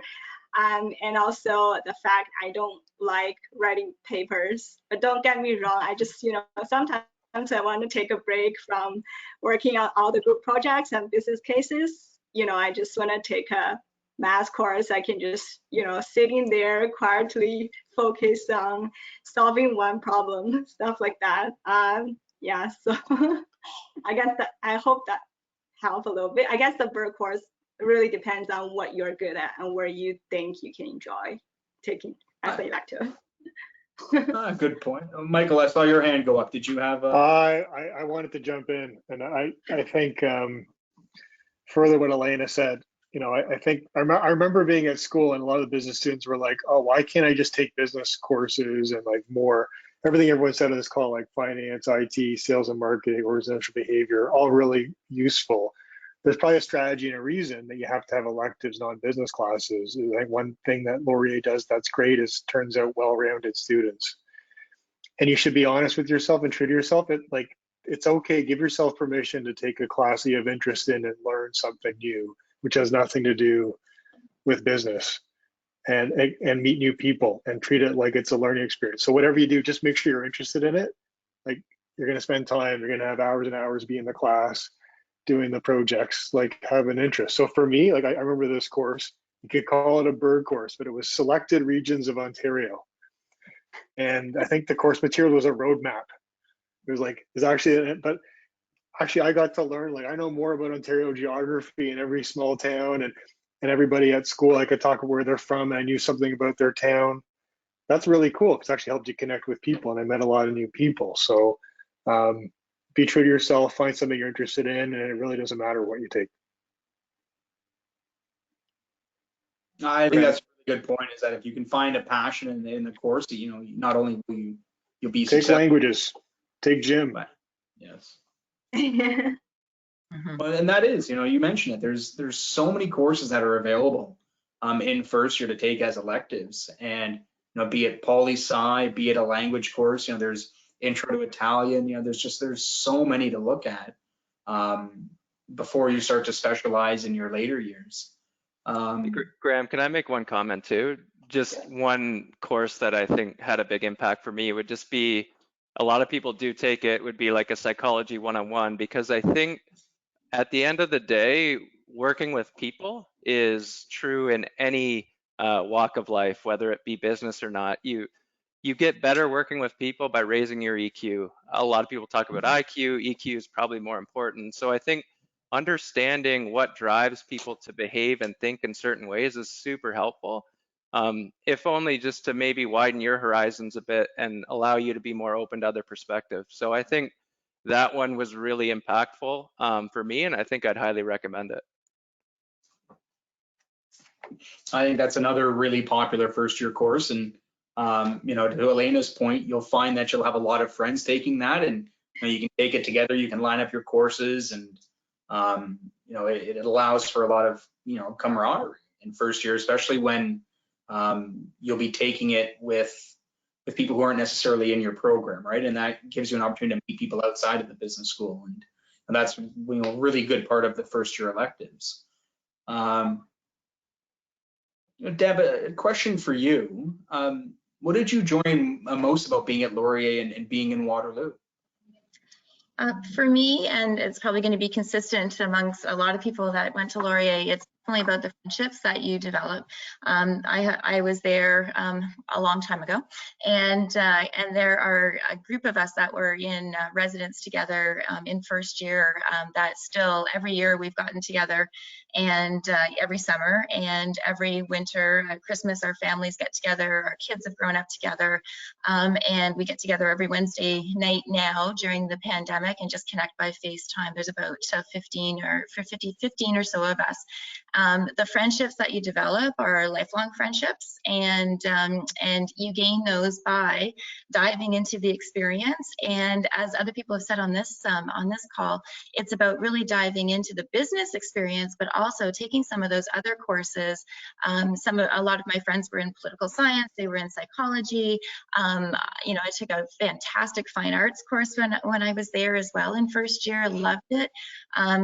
And also the fact I don't like writing papers, but don't get me wrong, I just, sometimes I want to take a break from working on all the group projects and business cases. I just want to take a math course. I can just, sitting there quietly focus on solving one problem, stuff like that. Yeah, so I guess I hope that helped a little bit. I guess the bird course really depends on what you're good at and where you think you can enjoy taking as an elective. Good point. Michael, I saw your hand go up. Did you have I wanted to jump in, and I think further what Elena said, I think I remember being at school and a lot of the business students were like, oh, why can't I just take business courses and like more, everything everyone said on this call, like finance, IT, sales and marketing, organizational behavior, all really useful. There's probably a strategy and a reason that you have to have electives, non-business classes. I think one thing that Laurier does that's great is turns out well-rounded students. And you should be honest with yourself and true to yourself. It's okay, give yourself permission to take a class that you have interest in and learn something new, which has nothing to do with business, and meet new people and treat it like it's a learning experience. So whatever you do, just make sure you're interested in it. Like, you're going to spend time, you're going to have hours and hours being in the class, doing the projects, like have an interest. So for me, like I remember this course, you could call it a bird course, but it was selected regions of Ontario. And I think the course material was a roadmap. But actually I got to learn, like I know more about Ontario geography and every small town and everybody at school. I could talk where they're from and I knew something about their town. That's really cool because it actually helped you connect with people and I met a lot of new people. So be true to yourself, find something you're interested in, and it really doesn't matter what you take. I think that's a really good point, is that if you can find a passion in the course, not only will you'll be Take successful. languages, take gym. But, yes. Well, and that is, you mentioned it. There's so many courses that are available in first year to take as electives, and be it poli-sci, be it a language course. There's intro to Italian. There's so many to look at before you start to specialize in your later years. Graham, can I make one comment too? Just one course that I think had a big impact for me would just be, a lot of people do take it, would be like a psychology 101, because I think at the end of the day, working with people is true in any walk of life, whether it be business or not. You get better working with people by raising your EQ. A lot of people talk about IQ. EQ is probably more important. So I think understanding what drives people to behave and think in certain ways is super helpful, if only just to maybe widen your horizons a bit and allow you to be more open to other perspectives. So I think that one was really impactful for me, and I think I'd highly recommend it. I think that's another really popular first year course, and to Elena's point, you'll find that you'll have a lot of friends taking that, and you can take it together, you can line up your courses, and it allows for a lot of camaraderie in first year, especially when you'll be taking it with people who aren't necessarily in your program, right? And that gives you an opportunity to meet people outside of the business school, and that's really good part of the first year electives. Deb, a question for you. What did you enjoy most about being at Laurier and being in Waterloo? For me, and it's probably going to be consistent amongst a lot of people that went to Laurier, it's definitely about the friendships that you develop. I was there a long time ago, and there are a group of us that were in residence together in first year that still every year we've gotten together, and every summer and every winter, Christmas, our families get together, our kids have grown up together, and we get together every Wednesday night now during the pandemic and just connect by FaceTime. There's about 15 or so of us. The friendships that you develop are lifelong friendships, and you gain those by diving into the experience. And as other people have said on this call, it's about really diving into the business experience, but also taking some of those other courses. A lot of my friends were in political science, they were in psychology. I took a fantastic fine arts course when I was there as well in first year. Loved it.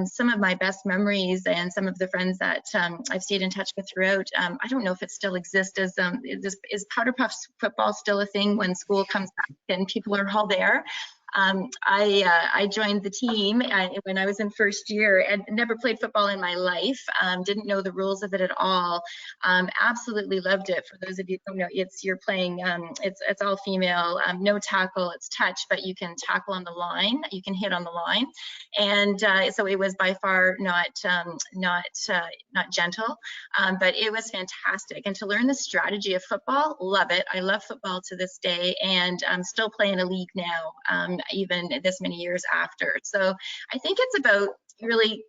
Some of my best memories and some of the friends that I've stayed in touch with throughout. I don't know if it still exists. Is Powder Puffs football still a thing when school comes back and people are all there? I joined the team when I was in first year and never played football in my life. Didn't know the rules of it at all. Absolutely loved it. For those of you who don't know, you're playing. It's all female. No tackle. It's touch, but you can tackle on the line. You can hit on the line, and so it was by far not gentle, but it was fantastic. And to learn the strategy of football, love it. I love football to this day, and I'm still playing a league now. Even this many years after. So I think it's about really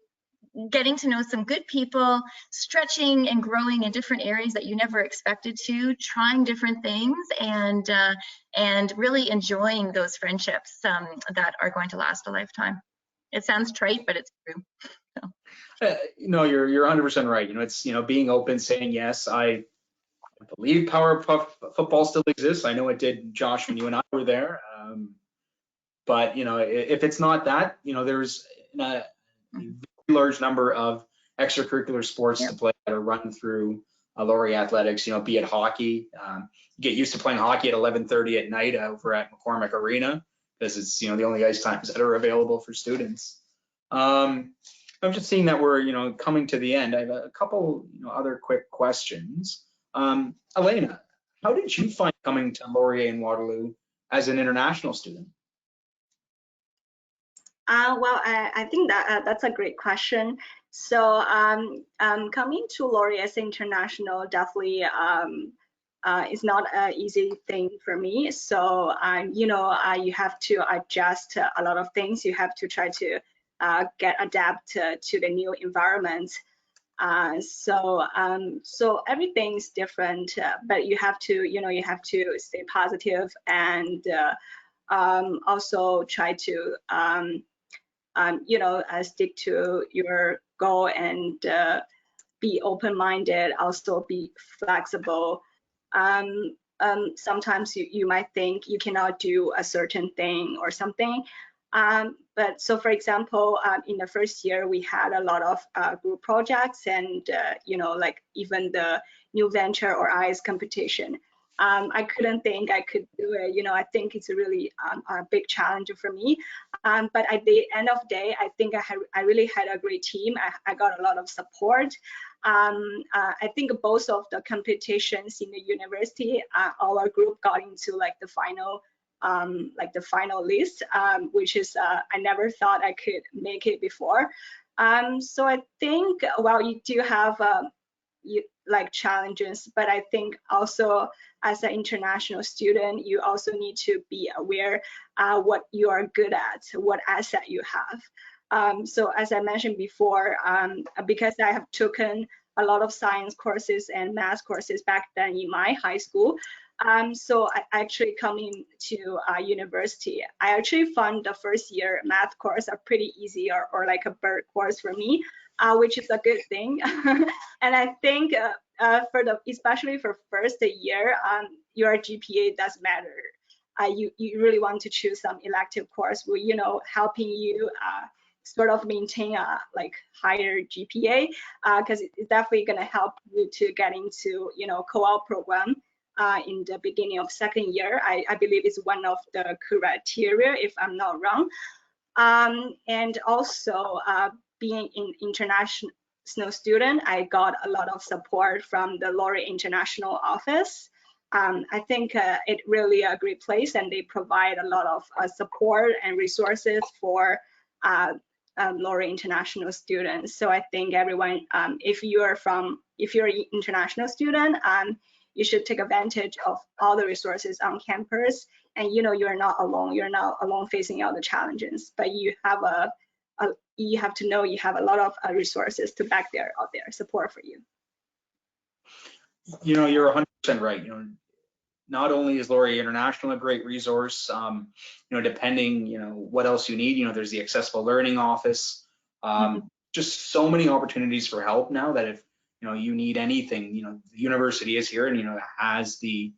getting to know some good people, stretching and growing in different areas that you never expected to, trying different things, and really enjoying those friendships that are going to last a lifetime. It sounds trite, but it's true. So. No, you're 100% right. It's being open, saying yes. I believe Powerpuff football still exists. I know it did, Josh, when you and I were there. But if it's not that, there's a very large number of extracurricular sports to play that are run through Laurier Athletics. Be it hockey. Get used to playing hockey at 11:30 at night over at McCormick Arena, because it's the only ice times that are available for students. I'm just seeing that we're coming to the end. I have a couple other quick questions. Elena, how did you find coming to Laurier in Waterloo as an international student? Well, I think that's a great question. So coming to Laurier as international definitely is not an easy thing for me. So you have to adjust a lot of things. You have to try to adapt to the new environment. So everything's different, but you have to stay positive and also try to stick to your goal and be open-minded, also be flexible. Sometimes you might think you cannot do a certain thing or something. But so for example, in the first year, we had a lot of group projects and, like even the new venture or ICE competition. I couldn't think I could do it. I think it's a really a big challenge for me. But at the end of the day, I think I really had a great team. I got a lot of support. I think both of the competitions in the university, our group got into like the final list, which is I never thought I could make it before. So I think, well, you do have challenges, but I think also as an international student, you also need to be aware what you are good at, what asset you have. So as I mentioned before, because I have taken a lot of science courses and math courses back then in my high school, so I actually coming to university, I actually found the first year math course a pretty easy or like a bird course for me, which is a good thing. And I think especially for first year, your GPA does matter. You really want to choose some elective course where helping you sort of maintain a higher GPA, because it's definitely going to help you to get into co-op program in the beginning of second year. I believe it's one of the criteria, if I'm not wrong. And also being an international student, I got a lot of support from the Laurier International Office. I think it really a great place, and they provide a lot of support and resources for Laurier International students. So I think everyone, if you're an international student, you should take advantage of all the resources on campus. And you're not alone. You're not alone facing all the challenges, but you have you have to know you have a lot of resources to back out there support for you. You're 100% right. Not only is Laurier International a great resource, depending, what else you need, there's the Accessible Learning Office, just so many opportunities for help now that if, you need anything, the university is here and, has the,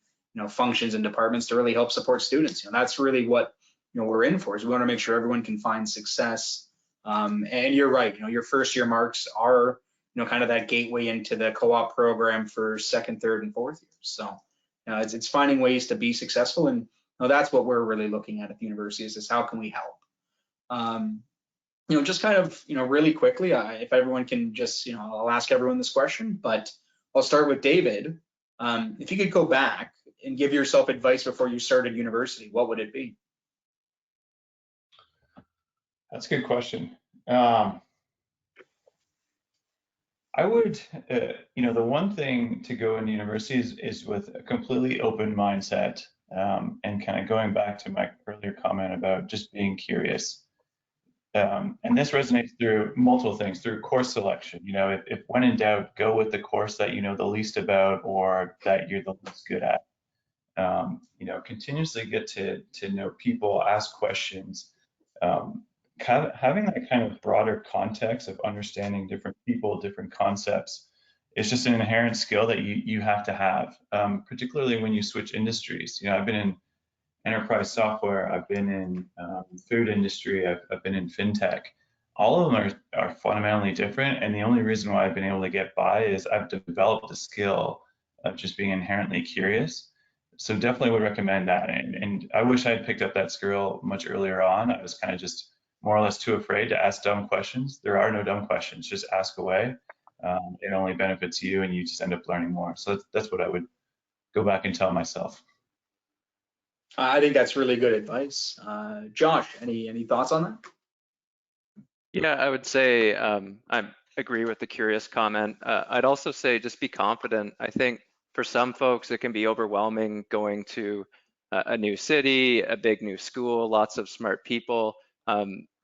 functions and departments to really help support students. That's really what, we're in for, is we want to make sure everyone can find success. And you're right, your first year marks are, kind of that gateway into the co-op program for second, third, and fourth years. So it's finding ways to be successful, and that's what we're really looking at the university is how can we help. Just kind of really quickly, if everyone can just I'll ask everyone this question, but I'll start with David. If you could go back and give yourself advice before you started university, what would it be? That's a good question. I would, the one thing to go into university is with a completely open mindset, and kind of going back to my earlier comment about just being curious. And this resonates through multiple things, through course selection. You know, if when in doubt, go with the course that you know the least about or that you're the least good at. You know, continuously get to know people, ask questions. Having that kind of broader context of understanding different people, different concepts, is just an inherent skill that you have to have, particularly when you switch industries. You know, I've been in enterprise software, I've been in food industry, I've been in fintech. All of them are fundamentally different, and the only reason why I've been able to get by is I've developed a skill of just being inherently curious. So definitely would recommend that. And I wish I had picked up that skill much earlier on. I was kind of just more or less too afraid to ask dumb questions. There are no dumb questions, just ask away. It only benefits you, and you just end up learning more. So that's what I would go back and tell myself. I think that's really good advice. Josh, any thoughts on that? Yeah, I would say I agree with the curious comment. I'd also say just be confident. I think for some folks, it can be overwhelming going to a new city, a big new school, lots of smart people.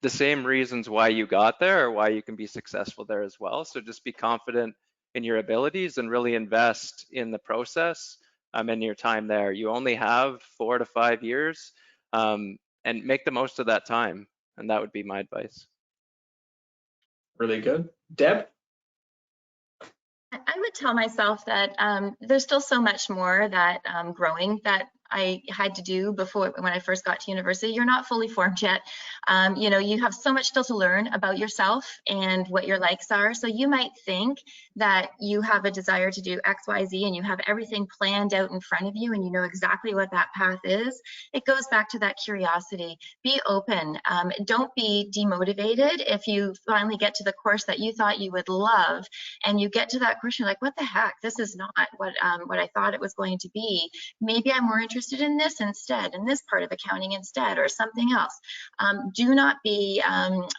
The same reasons why you got there or why you can be successful there as well. So just be confident in your abilities and really invest in the process and your time there. You only have 4 to 5 years, and make the most of that time. And that would be my advice. Really good. Deb? I would tell myself that there's still so much more that growing that I had to do before when I first got to university. You're not fully formed yet. You know, you have so much still to learn about yourself and what your likes are. So you might think that you have a desire to do X, Y, Z, and you have everything planned out in front of you and you know exactly what that path is. It goes back to that curiosity. Be open. Don't be demotivated if you finally get to the course that you thought you would love and you get to that course, you're like, what the heck? This is not what I thought it was going to be. Maybe I'm more interested in this instead, in this part of accounting instead, or something else. Do not be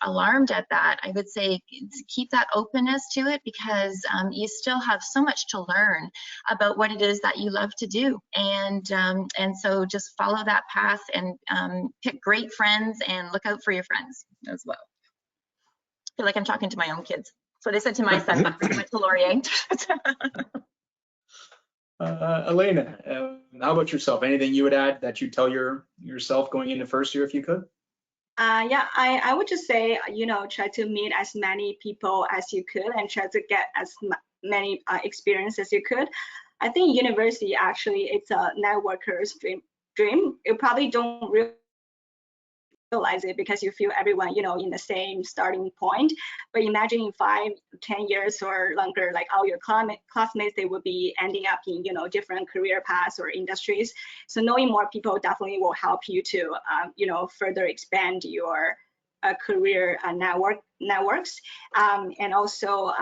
alarmed at that. I would say keep that openness to it because you still have so much to learn about what it is that you love to do. And so just follow that path and pick great friends and look out for your friends as well. I feel like I'm talking to my own kids. So they said to my son before he went to Laurier. Elena, how about yourself? Anything you would add that you'd tell yourself going into first year if you could? Yeah, I would just say, you know, try to meet as many people as you could and try to get as many experience as you could. I think university actually, it's a networker's dream. You probably don't realize it because you feel everyone, you know, in the same starting point. But imagine in 5, 10 years or longer, like all your classmates, they will be ending up in, you know, different career paths or industries. So knowing more people definitely will help you to, you know, further expand your career networks. And also,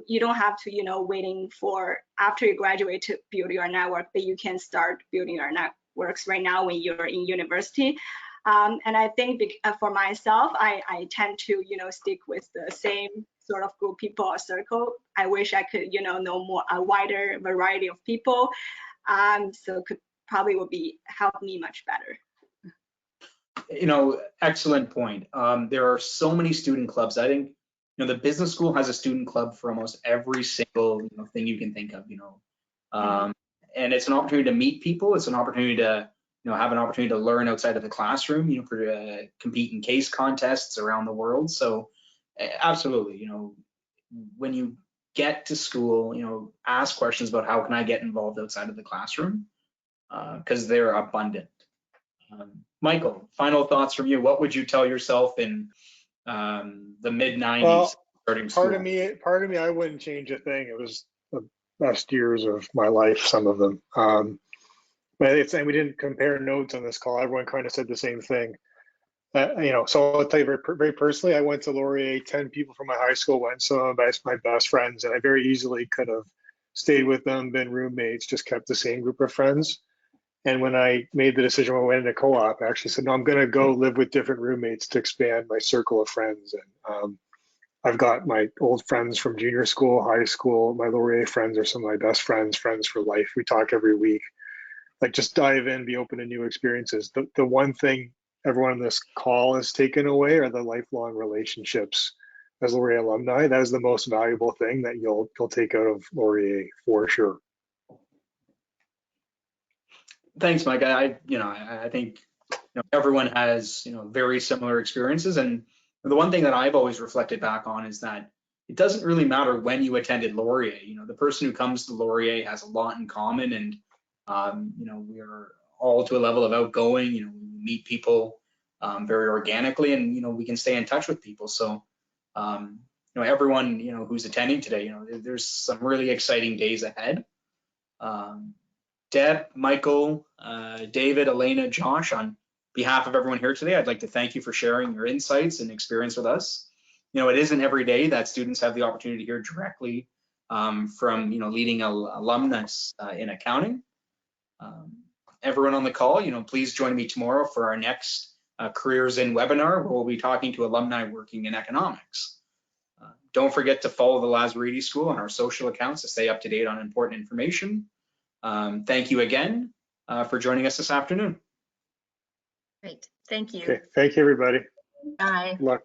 you don't have to, you know, waiting for after you graduate to build your network, but you can start building your networks right now when you're in university. And I think for myself, I tend to, you know, stick with the same sort of group people or circle. I wish I could, you know more a wider variety of people. So could probably will be help me much better. You know, excellent point. There are so many student clubs. I think, you know, the business school has a student club for almost every single thing you can think of, you know. And it's an opportunity to meet people. It's an opportunity to, you know, have an opportunity to learn outside of the classroom, you know, for, compete in case contests around the world. So absolutely, you know, when you get to school, you know, ask questions about how can I get involved outside of the classroom, because they're abundant. Michael, final thoughts from you. What would you tell yourself in the mid-90s? Well, starting school? Part of me, I wouldn't change a thing. It was the best years of my life, some of them. But and we didn't compare notes on this call. Everyone kind of said the same thing. You know, so I'll tell you very personally, I went to Laurier. 10 people from my high school went, so my best friends, and I very easily could have stayed with them, been roommates, just kept the same group of friends. And when I made the decision when I went into co-op, I actually said, no, I'm going to go live with different roommates to expand my circle of friends. And I've got my old friends from junior school, high school. My Laurier friends are some of my best friends for life. We talk every week. Like, just dive in, be open to new experiences. The one thing everyone on this call has taken away are the lifelong relationships as Laurier alumni. That is the most valuable thing that you'll take out of Laurier for sure. Thanks, Mike. I think everyone has very similar experiences, and the one thing that I've always reflected back on is that it doesn't really matter when you attended Laurier. The person who comes to Laurier has a lot in common, and we are all to a level of outgoing. We meet people very organically, and we can stay in touch with people. So everyone who's attending today, there's some really exciting days ahead. Deb, Michael, David, Elena, Josh, on behalf of everyone here today, I'd like to thank you for sharing your insights and experience with us. It isn't every day that students have the opportunity to hear directly from leading alumnus in accounting. Everyone on the call, please join me tomorrow for our next Careers In webinar, where we'll be talking to alumni working in economics. Don't forget to follow the Lazzaretti School on our social accounts to stay up to date on important information. Thank you again for joining us this afternoon. Great. Thank you. Okay. Thank you, everybody. Bye. Good luck.